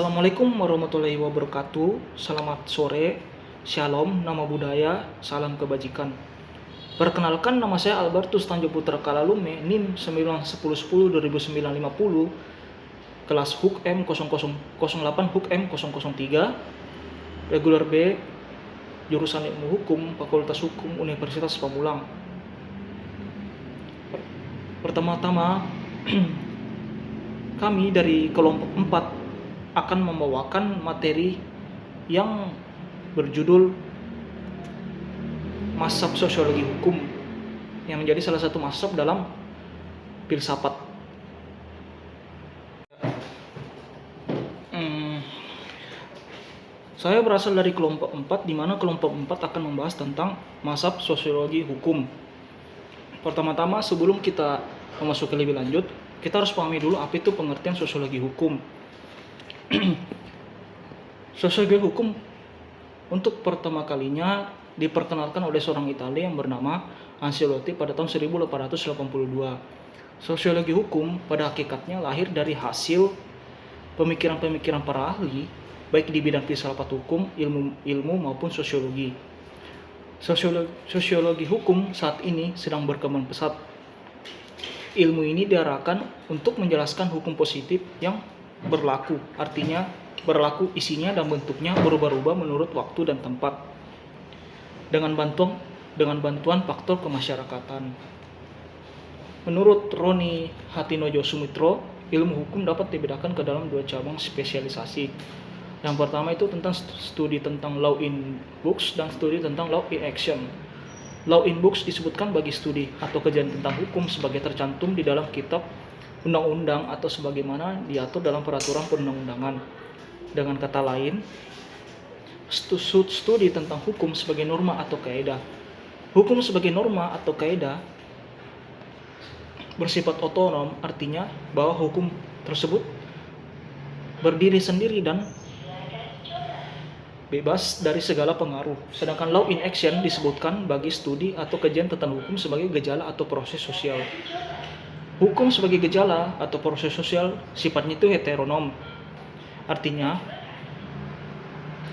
Assalamualaikum warahmatullahi wabarakatuh. Selamat sore, shalom, nama budaya, salam kebajikan. Perkenalkan, nama saya Albertus Tanjung Putra Kalalume, NIM 91010-2950, kelas HUK M 0008 HUK M 003, regular B, jurusan Ilmu Hukum, Fakultas Hukum, Universitas Pamulang. Pertama-tama, kami dari kelompok 4 akan membawakan materi yang berjudul Mazhab Sosiologi Hukum, yang menjadi salah satu mazhab dalam filsafat. Saya berasal dari kelompok 4, di mana kelompok 4 akan membahas tentang mazhab sosiologi hukum. Pertama-tama, sebelum kita memasuki lebih lanjut, kita harus pahami dulu apa itu pengertian sosiologi hukum. Sosiologi hukum untuk pertama kalinya diperkenalkan oleh seorang Italia yang bernama Ancelotti pada tahun 1882. Sosiologi hukum pada hakikatnya lahir dari hasil pemikiran-pemikiran para ahli, baik di bidang filsafat hukum, ilmu maupun sosiologi. Sosiologi hukum saat ini sedang berkembang pesat. Ilmu ini diarahkan untuk menjelaskan hukum positif yang berlaku, artinya berlaku isinya dan bentuknya berubah-ubah menurut waktu dan tempat dengan bantuan faktor kemasyarakatan. Menurut Roni Hatinojo Sumitro, ilmu hukum dapat dibedakan ke dalam dua cabang spesialisasi. Yang pertama itu tentang studi tentang law in books dan studi tentang law in action. Law in books disebutkan bagi studi atau kajian tentang hukum sebagai tercantum di dalam kitab undang-undang atau sebagaimana diatur dalam peraturan perundang-undangan. Dengan kata lain, studi tentang hukum sebagai norma atau kaidah. Hukum sebagai norma atau kaidah bersifat otonom, artinya bahwa hukum tersebut berdiri sendiri dan bebas dari segala pengaruh. Sedangkan law in action disebutkan bagi studi atau kajian tentang hukum sebagai gejala atau proses sosial. Hukum sebagai gejala atau proses sosial sifatnya itu heteronom. Artinya,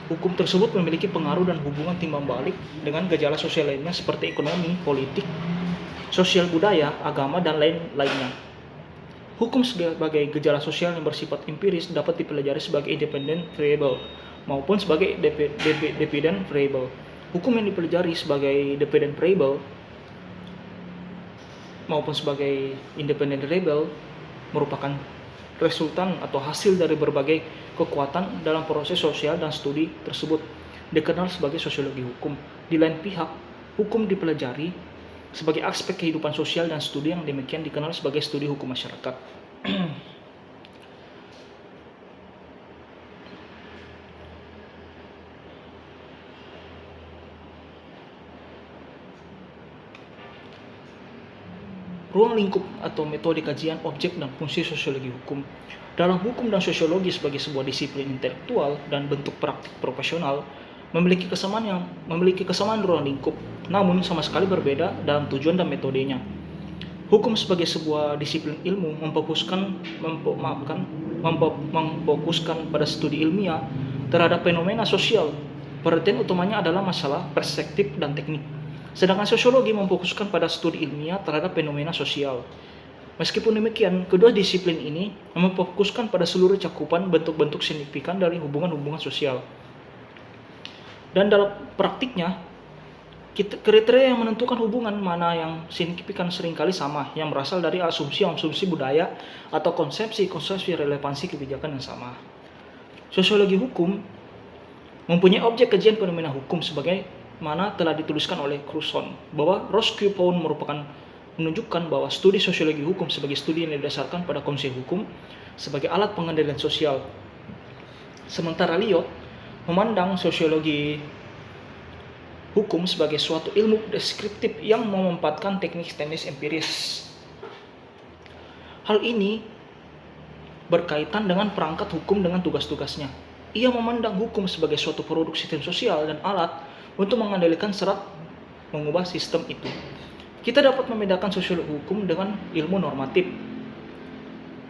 hukum tersebut memiliki pengaruh dan hubungan timbal balik dengan gejala sosial lainnya seperti ekonomi, politik, sosial budaya, agama, dan lain-lainnya. Hukum sebagai gejala sosial yang bersifat empiris dapat dipelajari sebagai independent variable maupun sebagai dependent variable. Hukum yang dipelajari sebagai dependent variable maupun sebagai independent variable merupakan resultan atau hasil dari berbagai kekuatan dalam proses sosial dan studi tersebut dikenal sebagai sosiologi hukum. Di lain pihak, hukum dipelajari sebagai aspek kehidupan sosial dan studi yang demikian dikenal sebagai studi hukum masyarakat. Ruang lingkup atau metode kajian objek dan fungsi sosiologi hukum. Dalam hukum dan sosiologi sebagai sebuah disiplin intelektual dan bentuk praktik profesional memiliki kesamaan ruang lingkup, namun sama sekali berbeda dalam tujuan dan metodenya. Hukum sebagai sebuah disiplin ilmu memfokuskan pada studi ilmiah terhadap fenomena sosial. Perhatian utamanya adalah masalah perspektif dan teknik. Sedangkan sosiologi memfokuskan pada studi ilmiah terhadap fenomena sosial. Meskipun demikian, kedua disiplin ini memfokuskan pada seluruh cakupan bentuk-bentuk signifikan dari hubungan-hubungan sosial. Dan dalam praktiknya, kriteria yang menentukan hubungan mana yang signifikan seringkali sama, yang berasal dari asumsi-asumsi budaya atau konsepsi-konsepsi relevansi kebijakan yang sama. Sosiologi hukum mempunyai objek kajian fenomena hukum sebagai mana telah dituliskan oleh Cruzon bahwa Roscoe Pound menunjukkan bahwa studi sosiologi hukum sebagai studi yang didasarkan pada konsep hukum sebagai alat pengendalian sosial. Sementara Lyot memandang sosiologi hukum sebagai suatu ilmu deskriptif yang memanfaatkan teknik-teknik empiris. Hal ini berkaitan dengan perangkat hukum dengan tugas-tugasnya. Ia memandang hukum sebagai suatu produk sistem sosial dan alat untuk mengendalikan serta mengubah sistem itu. Kita dapat membedakan sosiologi hukum dengan ilmu normatif,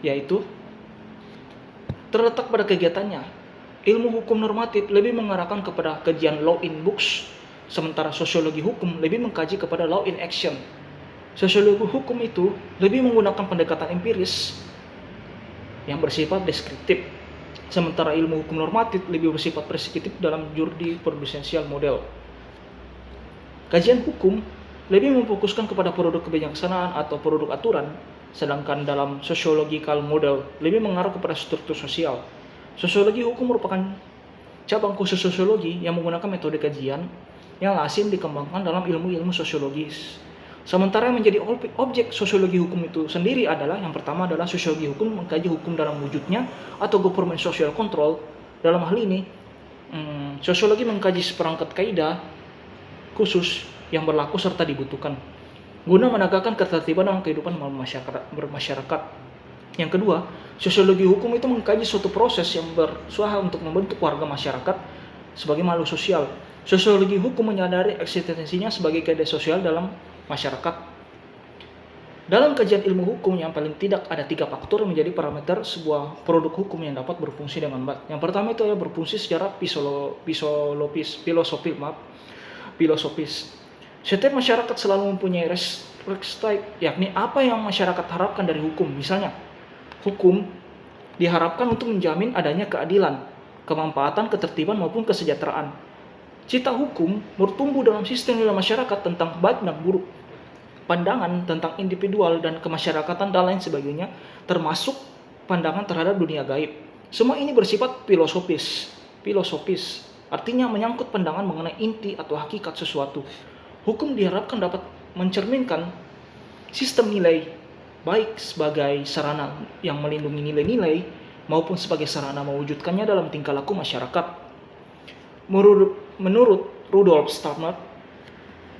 yaitu terletak pada kegiatannya. Ilmu hukum normatif lebih mengarahkan kepada kajian law in books, sementara sosiologi hukum lebih mengkaji kepada law in action. Sosiologi hukum itu lebih menggunakan pendekatan empiris yang bersifat deskriptif, sementara ilmu hukum normatif lebih bersifat preskriptif dalam jurisprudensial model. Kajian hukum lebih memfokuskan kepada produk kebijaksanaan atau produk aturan, sedangkan dalam sociological model lebih mengarah kepada struktur sosial. Sosiologi hukum merupakan cabang khusus sosiologi yang menggunakan metode kajian yang lazim dikembangkan dalam ilmu-ilmu sosiologis. Sementara yang menjadi objek sosiologi hukum itu sendiri adalah yang pertama adalah sosiologi hukum mengkaji hukum dalam wujudnya atau government social control. Dalam hal ini, sosiologi mengkaji seperangkat kaidah khusus yang berlaku serta dibutuhkan guna menegakkan ketertiban dalam kehidupan bermasyarakat. Yang kedua, sosiologi hukum itu mengkaji suatu proses yang berusaha untuk membentuk warga masyarakat sebagai makhluk sosial. Sosiologi hukum menyadari eksistensinya sebagai kaidah sosial dalam masyarakat. Dalam kajian ilmu hukum yang paling tidak ada 3 faktor yang menjadi parameter sebuah produk hukum yang dapat berfungsi dengan baik. Yang pertama itu adalah berfungsi secara filosofis. Setiap masyarakat selalu mempunyai respect, yakni apa yang masyarakat harapkan dari hukum. Misalnya, hukum diharapkan untuk menjamin adanya keadilan, kemanfaatan, ketertiban maupun kesejahteraan. Cita hukum bertumbuh dalam sistem nilai masyarakat tentang baik dan buruk, pandangan tentang individual dan kemasyarakatan dan lain sebagainya, termasuk pandangan terhadap dunia gaib. Semua ini bersifat filosofis, artinya menyangkut pandangan mengenai inti atau hakikat sesuatu. Hukum diharapkan dapat mencerminkan sistem nilai, baik sebagai sarana yang melindungi nilai-nilai maupun sebagai sarana mewujudkannya dalam tingkah laku masyarakat. Menurut Rudolf Steiner,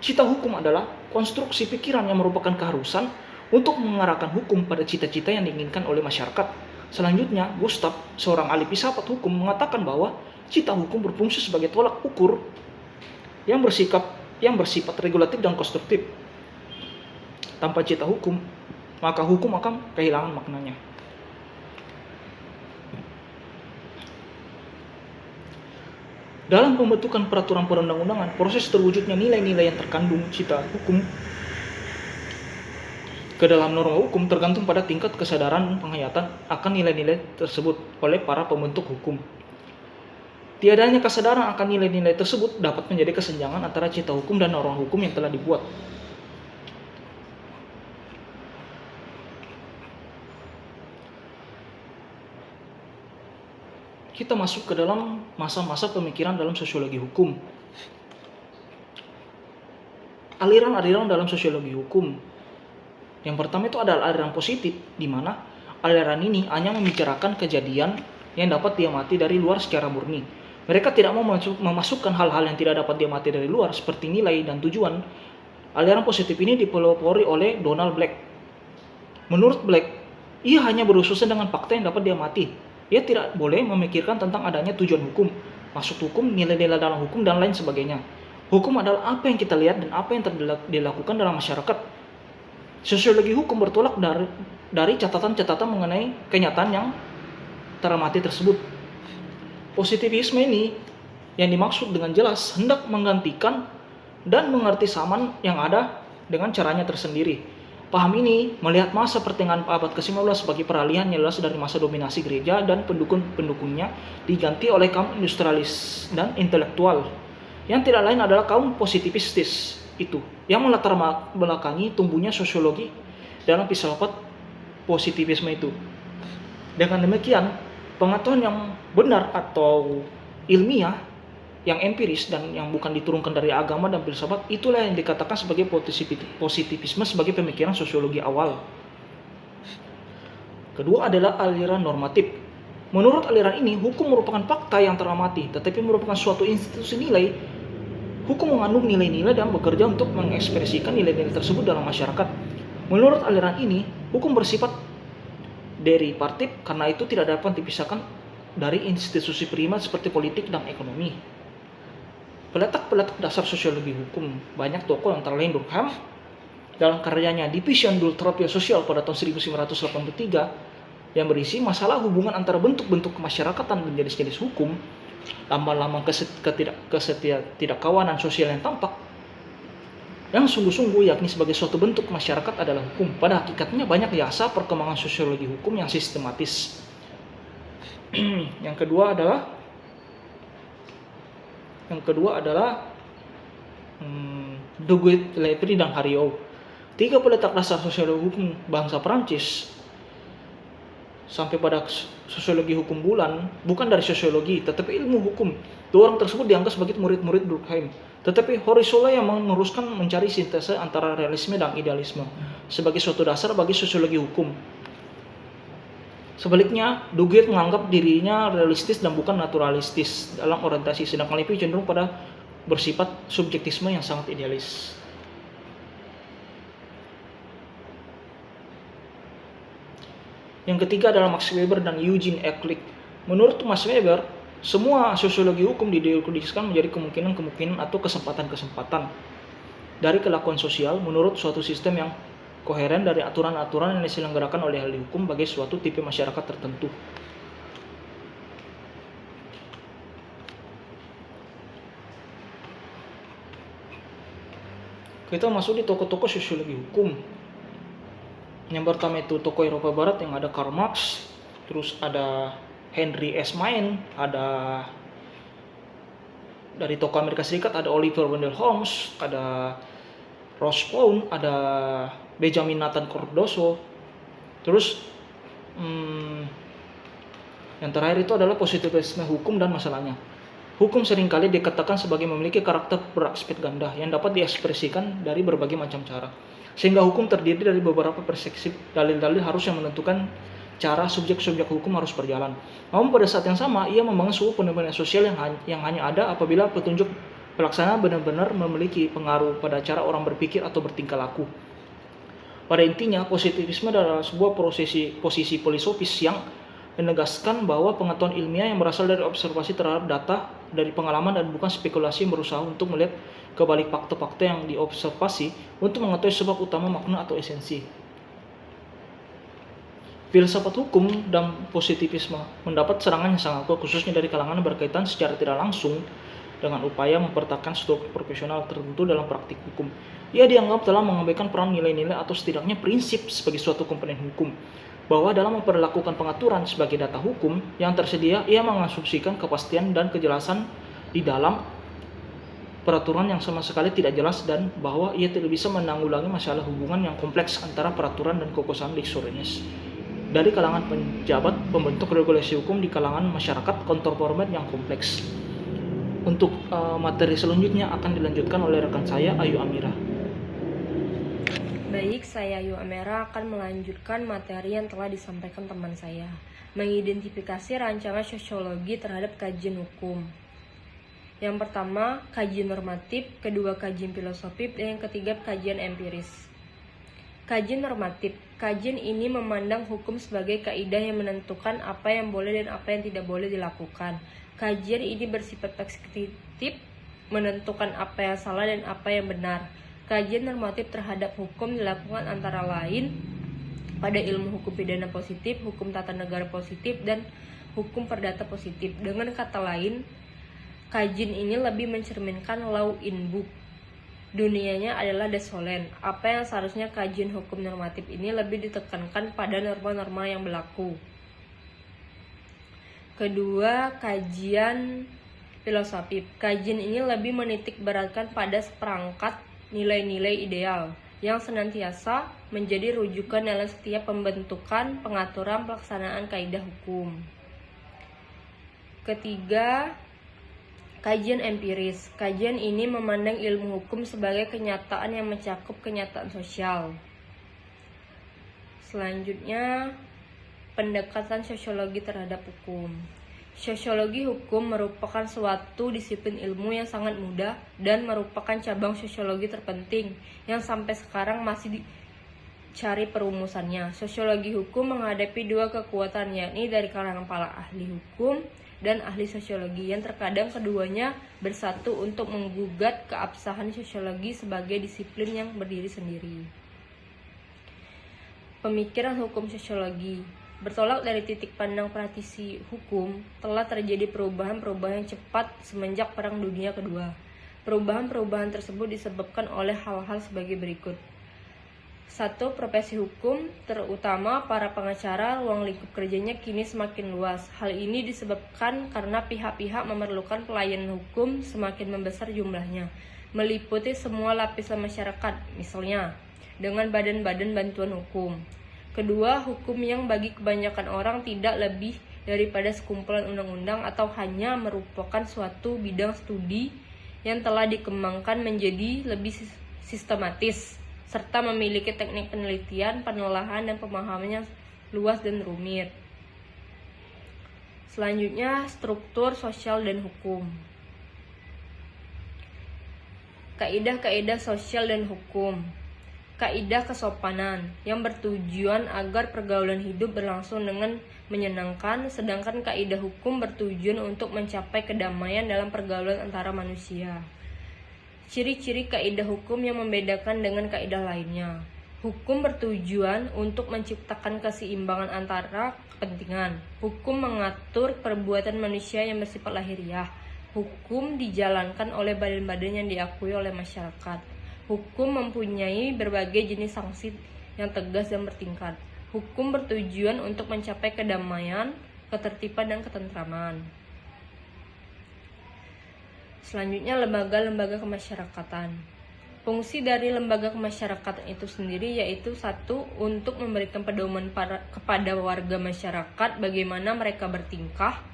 cita hukum adalah konstruksi pikiran yang merupakan keharusan untuk mengarahkan hukum pada cita-cita yang diinginkan oleh masyarakat. Selanjutnya, Gustav, seorang ahli filsafat hukum, mengatakan bahwa cita hukum berfungsi sebagai tolak ukur yang bersifat regulatif dan konstruktif. Tanpa cita hukum, maka hukum akan kehilangan maknanya. Dalam pembentukan peraturan perundang-undangan, proses terwujudnya nilai-nilai yang terkandung cita hukum ke dalam norma hukum tergantung pada tingkat kesadaran penghayatan akan nilai-nilai tersebut oleh para pembentuk hukum. Tiadanya kesadaran akan nilai-nilai tersebut dapat menjadi kesenjangan antara cita hukum dan norma hukum yang telah dibuat. Kita masuk ke dalam masa-masa pemikiran dalam sosiologi hukum. Aliran-aliran dalam sosiologi hukum. Yang pertama itu adalah aliran positif, di mana aliran ini hanya membicarakan kejadian yang dapat diamati dari luar secara murni. Mereka tidak mau memasukkan hal-hal yang tidak dapat diamati dari luar, seperti nilai dan tujuan. Aliran positif ini dipelopori oleh Donald Black. Menurut Black, ia hanya berurusan dengan fakta yang dapat diamati. Ia tidak boleh memikirkan tentang adanya tujuan hukum, maksud hukum, nilai-nilai dalam hukum, dan lain sebagainya. Hukum adalah apa yang kita lihat dan apa yang dilakukan dalam masyarakat. Sosiologi hukum bertolak dari catatan-catatan mengenai kenyataan yang teramati tersebut. Positivisme ini yang dimaksud dengan jelas hendak menggantikan dan mengerti zaman yang ada dengan caranya tersendiri. Paham ini melihat masa pertengahan abad ke-19 sebagai peralihan yang jelas dari masa dominasi gereja dan pendukung-pendukungnya diganti oleh kaum industrialis dan intelektual yang tidak lain adalah kaum positivistis itu yang melatar belakangi tumbuhnya sosiologi dalam filsafat positivisme itu. Dengan demikian, pengetahuan yang benar atau ilmiah yang empiris dan yang bukan diturunkan dari agama dan filsafat, itulah yang dikatakan sebagai positivisme sebagai pemikiran sosiologi awal. Kedua adalah aliran normatif. Menurut aliran ini, hukum merupakan fakta yang teramati, tetapi merupakan suatu institusi nilai. Hukum mengandung nilai-nilai dan bekerja untuk mengekspresikan nilai-nilai tersebut dalam masyarakat. Menurut aliran ini, hukum bersifat derivatif karena itu tidak dapat dipisahkan dari institusi primer seperti politik dan ekonomi. Peletak-peletak dasar sosiologi hukum banyak tokoh antara lain Durkheim dalam karyanya Division du Travail Social pada tahun 1983 yang berisi masalah hubungan antara bentuk-bentuk kemasyarakatan dan jenis-jenis hukum, lambang-lambang ketidakkawanan sosial yang tampak, yang sungguh-sungguh yakni sebagai suatu bentuk masyarakat adalah hukum. Pada hakikatnya banyak jasa perkembangan sosiologi hukum yang sistematis. Yang kedua adalah Duguid, Lepri, dan Hariot. 3 peletak dasar sosiologi hukum bangsa Prancis sampai pada sosiologi hukum bulan bukan dari sosiologi tetapi ilmu hukum. 2 orang tersebut dianggap sebagai murid-murid Durkheim. Tetapi Horace yang meneruskan mencari sintese antara realisme dan idealisme sebagai suatu dasar bagi sosiologi hukum. Sebaliknya, Duguid menganggap dirinya realistis dan bukan naturalistis dalam orientasi, sedangkan Lepri cenderung pada bersifat subjektisme yang sangat idealis. Yang ketiga adalah Max Weber dan Eugene Eklik. Menurut Max Weber, semua sosiologi hukum didefinisikan menjadi kemungkinan-kemungkinan atau kesempatan-kesempatan dari kelakuan sosial menurut suatu sistem yang koheren dari aturan-aturan yang diselenggarakan oleh ahli hukum bagi suatu tipe masyarakat tertentu. Kita masuk di tokoh-tokoh sosiologi hukum. Yang pertama itu tokoh Eropa Barat yang ada Karl Marx, terus ada Henry S. Maine, ada dari tokoh Amerika Serikat ada Oliver Wendell Holmes, ada Ross Pound, ada Benjamin Nathan Cardoso. Terus yang terakhir itu adalah positivisme hukum dan masalahnya. Hukum seringkali dikatakan sebagai memiliki karakter beraspek ganda yang dapat diekspresikan dari berbagai macam cara. Sehingga hukum terdiri dari beberapa perspektif dalil-dalil harus yang menentukan cara subjek-subjek hukum harus berjalan. Namun pada saat yang sama, ia membangun sebuah fenomena sosial yang hanya ada apabila petunjuk pelaksana benar-benar memiliki pengaruh pada cara orang berpikir atau bertingkah laku. Pada intinya, positivisme adalah sebuah posisi filosofis yang menegaskan bahwa pengetahuan ilmiah yang berasal dari observasi terhadap data dari pengalaman dan bukan spekulasi yang berusaha untuk melihat kebalik fakta-fakta yang diobservasi untuk mengetahui sebab utama, makna, atau esensi. Filsafat hukum dan positivisme mendapat serangan yang sangat kuat khususnya dari kalangan berkaitan secara tidak langsung dengan upaya mempertahankan struktur profesional tertentu dalam praktik hukum. Ia dianggap telah mengabaikan peran nilai-nilai atau setidaknya prinsip sebagai suatu komponen hukum, bahwa dalam memperlakukan pengaturan sebagai data hukum yang tersedia, ia mengasumsikan kepastian dan kejelasan di dalam peraturan yang sama sekali tidak jelas dan bahwa ia tidak bisa menanggulangi masalah hubungan yang kompleks antara peraturan dan kekuasaan legis dari kalangan penjabat pembentuk regulasi hukum di kalangan masyarakat kontemporer yang kompleks. Untuk materi selanjutnya akan dilanjutkan oleh rekan saya Ayu Amira. Baik, saya Ayu Amira akan melanjutkan materi yang telah disampaikan teman saya, mengidentifikasi rancangan sosiologi terhadap kajian hukum. Yang pertama, kajian normatif, kedua kajian filosofis, dan yang ketiga kajian empiris. Kajian normatif, kajian ini memandang hukum sebagai kaidah yang menentukan apa yang boleh dan apa yang tidak boleh dilakukan. Kajian ini bersifat preskriptif, menentukan apa yang salah dan apa yang benar. Kajian normatif terhadap hukum dilakukan antara lain pada ilmu hukum pidana positif, hukum tata negara positif, dan hukum perdata positif. Dengan kata lain, kajian ini lebih mencerminkan law in book. Dunianya adalah desolen. Apa yang seharusnya kajian hukum normatif ini lebih ditekankan pada norma-norma yang berlaku. Kedua, kajian filosofis. Kajian ini lebih menitik beratkan pada seperangkat nilai-nilai ideal yang senantiasa menjadi rujukan dalam setiap pembentukan, pengaturan, pelaksanaan kaidah hukum. Ketiga, kajian empiris. Kajian ini memandang ilmu hukum sebagai kenyataan yang mencakup kenyataan sosial. Selanjutnya, pendekatan sosiologi terhadap hukum. Sosiologi hukum merupakan suatu disiplin ilmu yang sangat muda dan merupakan cabang sosiologi terpenting yang sampai sekarang masih dicari perumusannya. Sosiologi hukum menghadapi dua kekuatan, yakni dari kalangan para ahli hukum dan ahli sosiologi, yang terkadang keduanya bersatu untuk menggugat keabsahan sosiologi sebagai disiplin yang berdiri sendiri. Pemikiran hukum sosiologi. Bertolak dari titik pandang praktisi hukum, telah terjadi perubahan-perubahan yang cepat semenjak Perang Dunia Kedua. Perubahan-perubahan tersebut disebabkan oleh hal-hal sebagai berikut. 1. Profesi hukum, terutama para pengacara, ruang lingkup kerjanya kini semakin luas. Hal ini disebabkan karena pihak-pihak memerlukan pelayanan hukum semakin membesar jumlahnya, meliputi semua lapisan masyarakat, misalnya dengan badan-badan bantuan hukum. Kedua, hukum yang bagi kebanyakan orang tidak lebih daripada sekumpulan undang-undang atau hanya merupakan suatu bidang studi yang telah dikembangkan menjadi lebih sistematis, serta memiliki teknik penelitian, penelaahan, dan pemahaman yang luas dan rumit. Selanjutnya, struktur sosial dan hukum. Kaidah-kaidah sosial dan hukum. Kaidah kesopanan yang bertujuan agar pergaulan hidup berlangsung dengan menyenangkan, sedangkan kaidah hukum bertujuan untuk mencapai kedamaian dalam pergaulan antara manusia. Ciri-ciri kaidah hukum yang membedakan dengan kaidah lainnya. Hukum bertujuan untuk menciptakan keseimbangan antara kepentingan. Hukum mengatur perbuatan manusia yang bersifat lahiriah. Hukum dijalankan oleh badan-badan yang diakui oleh masyarakat. Hukum mempunyai berbagai jenis sanksi yang tegas dan bertingkat. Hukum bertujuan untuk mencapai kedamaian, ketertiban, dan ketentraman. Selanjutnya, lembaga-lembaga kemasyarakatan. Fungsi dari lembaga kemasyarakatan itu sendiri yaitu 1. Untuk memberikan pedoman kepada warga masyarakat bagaimana mereka bertingkah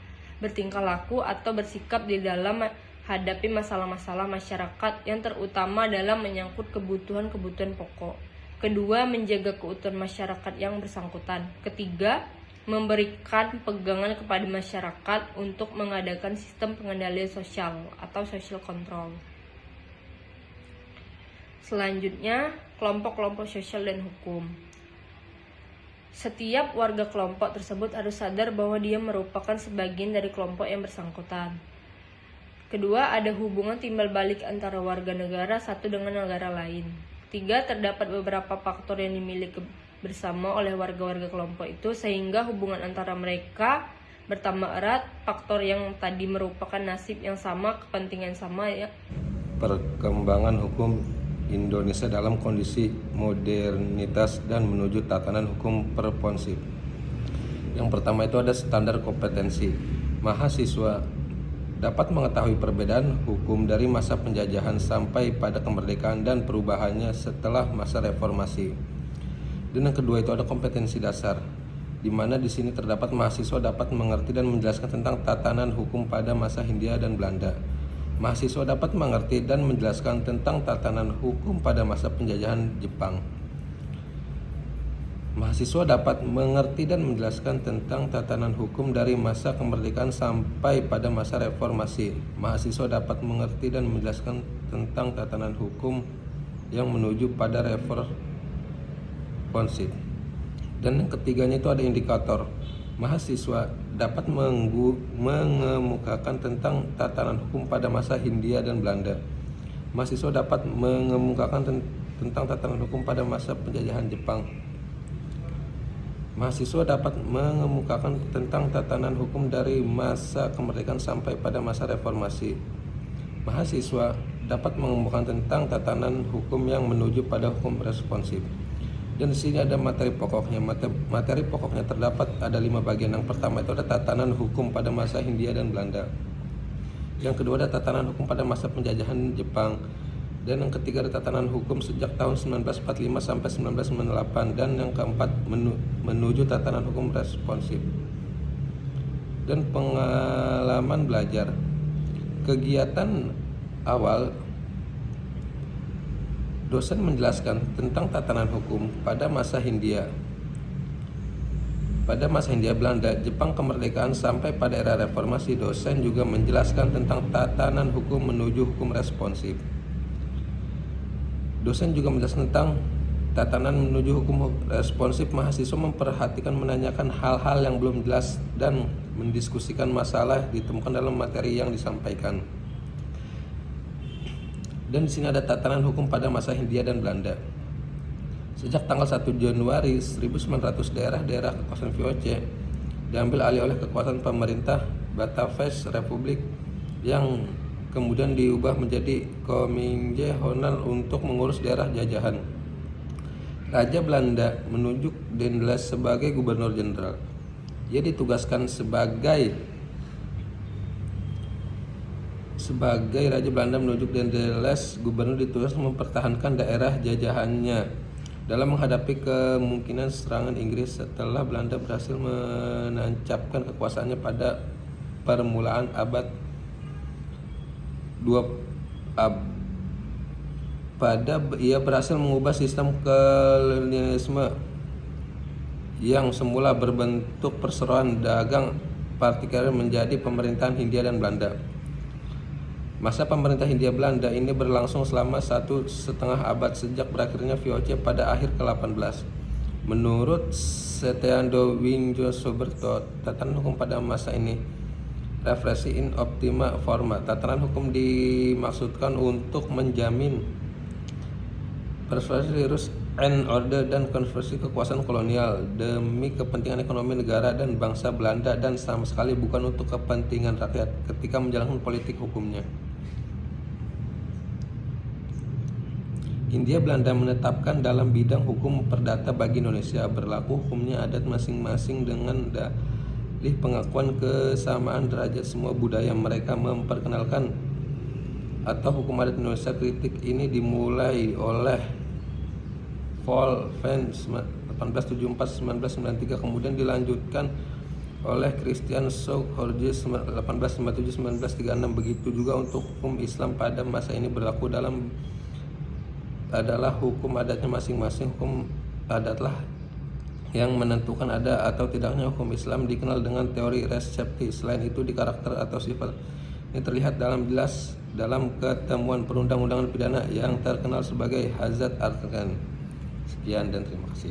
laku atau bersikap di dalam hadapi masalah-masalah masyarakat yang terutama dalam menyangkut kebutuhan-kebutuhan pokok. Kedua, menjaga keutuhan masyarakat yang bersangkutan. Ketiga, memberikan pegangan kepada masyarakat untuk mengadakan sistem pengendalian sosial atau social control. Selanjutnya, kelompok-kelompok sosial dan hukum. Setiap warga kelompok tersebut harus sadar bahwa dia merupakan sebagian dari kelompok yang bersangkutan. Kedua, ada hubungan timbal balik antara warga negara satu dengan negara lain. Tiga, terdapat beberapa faktor yang dimiliki bersama oleh warga-warga kelompok itu sehingga hubungan antara mereka bertambah erat. Faktor yang tadi merupakan nasib yang sama, kepentingan sama ya. Perkembangan hukum Indonesia dalam kondisi modernitas dan menuju tatanan hukum responsif. Yang pertama itu ada standar kompetensi. Mahasiswa dapat mengetahui perbedaan hukum dari masa penjajahan sampai pada kemerdekaan dan perubahannya setelah masa reformasi. Dan yang kedua itu ada kompetensi dasar, di mana di sini terdapat mahasiswa dapat mengerti dan menjelaskan tentang tatanan hukum pada masa Hindia dan Belanda. Mahasiswa dapat mengerti dan menjelaskan tentang tatanan hukum pada masa penjajahan Jepang. Mahasiswa dapat mengerti dan menjelaskan tentang tatanan hukum dari masa kemerdekaan sampai pada masa reformasi. Mahasiswa dapat mengerti dan menjelaskan tentang tatanan hukum yang menuju pada responsif. Dan yang ketiganya itu ada indikator. Mahasiswa dapat mengemukakan tentang tatanan hukum pada masa Hindia dan Belanda. Mahasiswa dapat mengemukakan tentang tatanan hukum pada masa penjajahan Jepang. Mahasiswa dapat mengemukakan tentang tatanan hukum dari masa kemerdekaan sampai pada masa reformasi. Mahasiswa dapat mengemukakan tentang tatanan hukum yang menuju pada hukum responsif. Dan di sini ada materi pokoknya. Materi pokoknya terdapat ada 5 bagian. Yang pertama itu ada tatanan hukum pada masa Hindia dan Belanda. Yang kedua ada tatanan hukum pada masa penjajahan Jepang. Dan yang ketiga ada tatanan hukum sejak tahun 1945 sampai 1998. Dan yang keempat menuju tatanan hukum responsif. Dan pengalaman belajar. Kegiatan awal, dosen menjelaskan tentang tatanan hukum pada masa Hindia. Pada masa Hindia Belanda, Jepang kemerdekaan sampai pada era reformasi, dosen juga menjelaskan tentang tatanan hukum menuju hukum responsif. Dosen juga menjelaskan tentang tatanan menuju hukum responsif. Mahasiswa memperhatikan menanyakan hal-hal yang belum jelas dan mendiskusikan masalah ditemukan dalam materi yang disampaikan. Dan di sini ada tatanan hukum pada masa Hindia dan Belanda. Sejak tanggal 1 Januari 1900 daerah-daerah kekuasaan VOC diambil alih oleh kekuasaan pemerintah Bataves Republik yang kemudian diubah menjadi Kominje Honal untuk mengurus daerah jajahan. Raja Belanda menunjuk Den Leyst sebagai gubernur jenderal. Ia ditugaskan sebagai Raja Belanda menunjuk Den Leyst gubernur ditugaskan mempertahankan daerah jajahannya dalam menghadapi kemungkinan serangan Inggris setelah Belanda berhasil menancapkan kekuasaannya pada permulaan abad 20. Ia berhasil mengubah sistem kolonialisme yang semula berbentuk perseroan dagang partikular menjadi pemerintahan Hindia dan Belanda. Masa pemerintah Hindia Belanda ini berlangsung selama 1,5 abad sejak berakhirnya VOC pada akhir ke-18. Menurut Seteando Wingjo Soberto, tatanan hukum pada masa ini represi in optima forma. Tatanan hukum dimaksudkan untuk menjamin persuasi rules and order dan konversi kekuasaan kolonial demi kepentingan ekonomi negara dan bangsa Belanda dan sama sekali bukan untuk kepentingan rakyat ketika menjalankan politik hukumnya. Hindia Belanda menetapkan dalam bidang hukum perdata bagi Indonesia berlaku hukumnya adat masing-masing dengan dalih pengakuan kesamaan derajat semua budaya. Mereka memperkenalkan atau hukum adat Indonesia. Kritik ini dimulai oleh Paul Venn 1874-1993 kemudian dilanjutkan oleh Christian Souchorges 1857-1936. Begitu juga untuk hukum Islam pada masa ini berlaku adalah hukum adatnya masing-masing. Hukum adatlah yang menentukan ada atau tidaknya hukum Islam, dikenal dengan teori resepsi. Selain itu, di karakter atau sifat ini terlihat jelas dalam ketemuan perundang-undangan pidana yang terkenal sebagai Hazat Arkan. Sekian dan terima kasih.